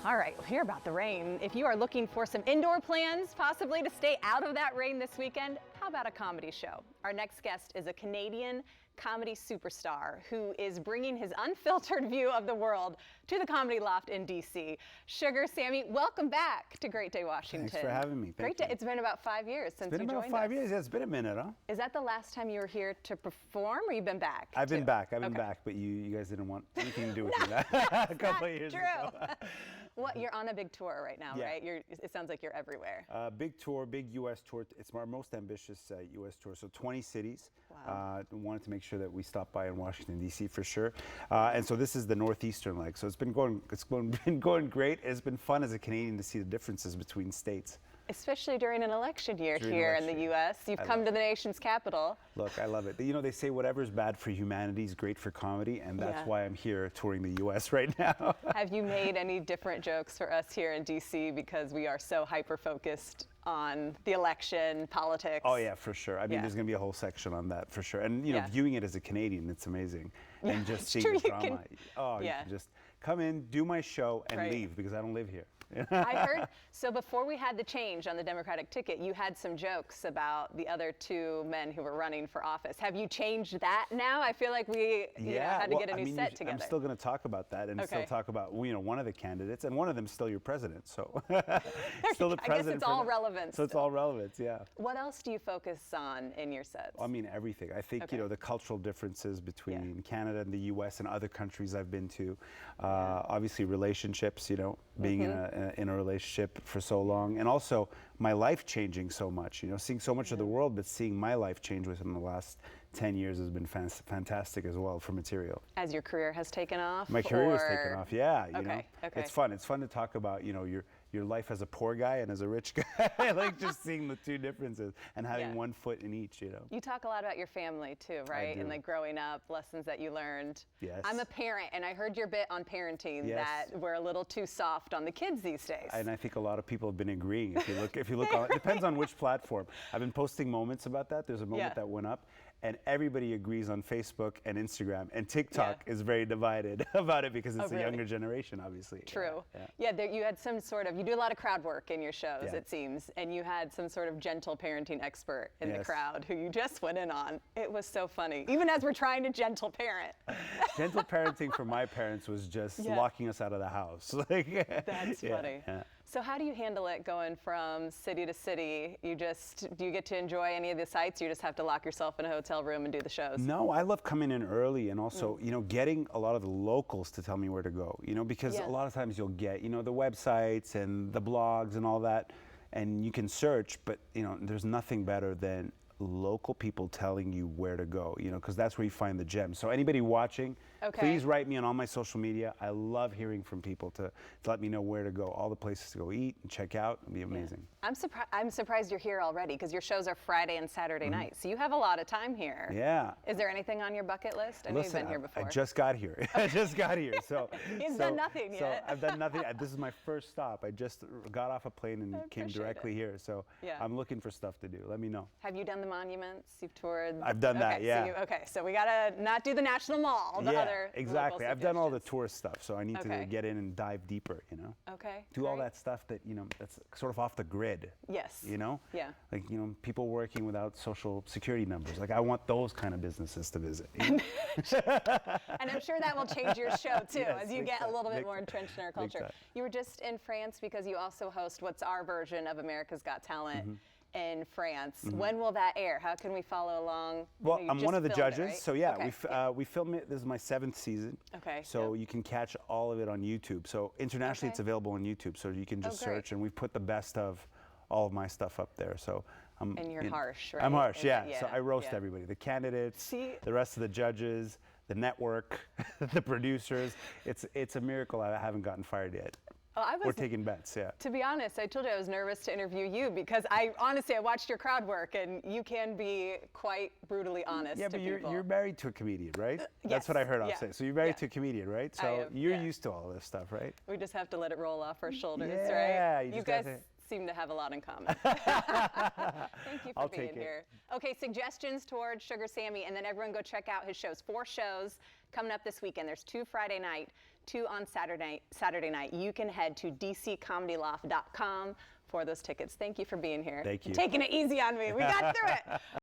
All right, we'll hear about the rain. If you are looking for some indoor plans, possibly to stay out of that rain this weekend, how about a comedy show? Our next guest is a Canadian comedy superstar who is bringing his unfiltered view of the world to the Comedy Loft in DC. Sugar Sammy, welcome back to Great Day Washington. Thanks for having me. Great Day. It's been about 5 years since you joined us. It's been about 5 years. Yeah, it's been a minute, huh? Is that the last time you were here to perform, or you've been back? I've been back, but you guys didn't want anything to do with me that a couple of years ago. Well, you're on a big tour right now, right? It sounds like you're everywhere. Big tour, big U.S. tour. It's our most ambitious U.S. tour. So 20 cities. Wow. Wanted to make sure that we stopped by in Washington, D.C. for sure. And so this is the northeastern leg. So been going great. It's been fun as a Canadian to see the differences between states. Especially during an election year here in the U.S. You've come to the nation's capital. Look, I love it. You know, they say whatever's bad for humanity is great for comedy, and that's why I'm here touring the U.S. right now. Have you made any different jokes for us here in D.C. because we are so hyper-focused on the election, politics? Oh, yeah, for sure. I mean, there's going to be a whole section on that, for sure. And, you know, viewing it as a Canadian, it's amazing. And just seeing the drama. You can just come in, do my show, and leave, because I don't live here. I heard, so before we had the change on the Democratic ticket, you had some jokes about the other two men who were running for office. Have you changed that now? I feel like we had to get a new set together. I'm still going to talk about that and still talk about, you know, one of the candidates, and one of them is still your president, so still the president. I guess it's all relevant. So it's all relevant, yeah. What else do you focus on in your sets? I mean, everything. I think, you know, the cultural differences between Canada and the U.S. and other countries I've been to. Obviously, relationships, you know, being in a relationship for so long, and also my life changing so much, you know, seeing so much of the world, but seeing my life change within the last 10 years has been fantastic as well for material. As your career has taken off? My career has taken off, yeah. You know, it's fun. It's fun to talk about, you know, your life as a poor guy and as a rich guy. I like just seeing the two differences and having one foot in each, you know. You talk a lot about your family too, right? And like growing up, lessons that you learned. Yes. I'm a parent, and I heard your bit on parenting that we're a little too soft on the kids these days. And I think a lot of people have been agreeing. If you look on, it depends on which platform. I've been posting moments about that. There's a moment that went up, and everybody agrees on Facebook and Instagram, and TikTok is very divided about it because it's a younger generation, obviously. True. You had some sort of, you do a lot of crowd work in your shows, it seems, and you had some sort of gentle parenting expert in the crowd who you just went in on. It was so funny, even as we're trying to gentle parent. Gentle parenting for my parents was just locking us out of the house. That's funny. So how do you handle it going from city to city? Do you get to enjoy any of the sights? You just have to lock yourself in a hotel room and do the shows? No, I love coming in early and also, you know, getting a lot of the locals to tell me where to go, you know, because a lot of times you'll get, you know, the websites and the blogs and all that, and you can search, but, you know, there's nothing better than local people telling you where to go, you know, because that's where you find the gems. So anybody watching, please write me on all my social media. I love hearing from people to let me know where to go, all the places to go eat and check out. It'd be amazing. I'm surprised you're here already, because your shows are Friday and Saturday nights, so you have a lot of time here. Yeah. Is there anything on your bucket list? I know you've been here before. I just got here. I just got here. So You've done nothing yet. So I've done nothing. This is my first stop. I just got off a plane and came directly here. So I'm looking for stuff to do. Let me know. Have you done the monuments? You've toured? I've done that, yeah. So we gotta not do the National Mall, the other exactly. I've done all the tourist stuff, so I need to get in and dive deeper, you know? Do all that stuff that, you know, that's sort of off the grid. Yes. You know? Yeah. Like, you know, people working without social security numbers. Like, I want those kind of businesses to visit. You know? And I'm sure that will change your show, too, as you get a little bit more entrenched in our culture. You were just in France because you also host what's our version of America's Got Talent. In France. When will that air? How can we follow along? Well, I'm one of the judges, so we film it. This is my 7th season. So you can catch all of it on YouTube. So internationally, it's available on YouTube. So you can just search, and we've put the best of all of my stuff up there. So and you're harsh, right? I'm harsh, so I roast everybody: the candidates, the rest of the judges, the network, the producers. It's a miracle I haven't gotten fired yet. We're taking bets, To be honest, I told you I was nervous to interview you because honestly, I watched your crowd work, and you can be quite brutally honest to people. Yeah, but you're married to a comedian, right? That's what I heard I'll say. So you're married to a comedian, right? So you're used to all this stuff, right? We just have to let it roll off our shoulders, right? Yeah, you guys seem to have a lot in common. Thank you for being here. Okay, suggestions towards Sugar Sammy, and then everyone go check out his shows. 4 shows coming up this weekend. There's 2 Friday night 2 on Saturday night. You can head to dccomedyloft.com for those tickets. Thank you for being here. Thank you. Taking it easy on me. We got through it.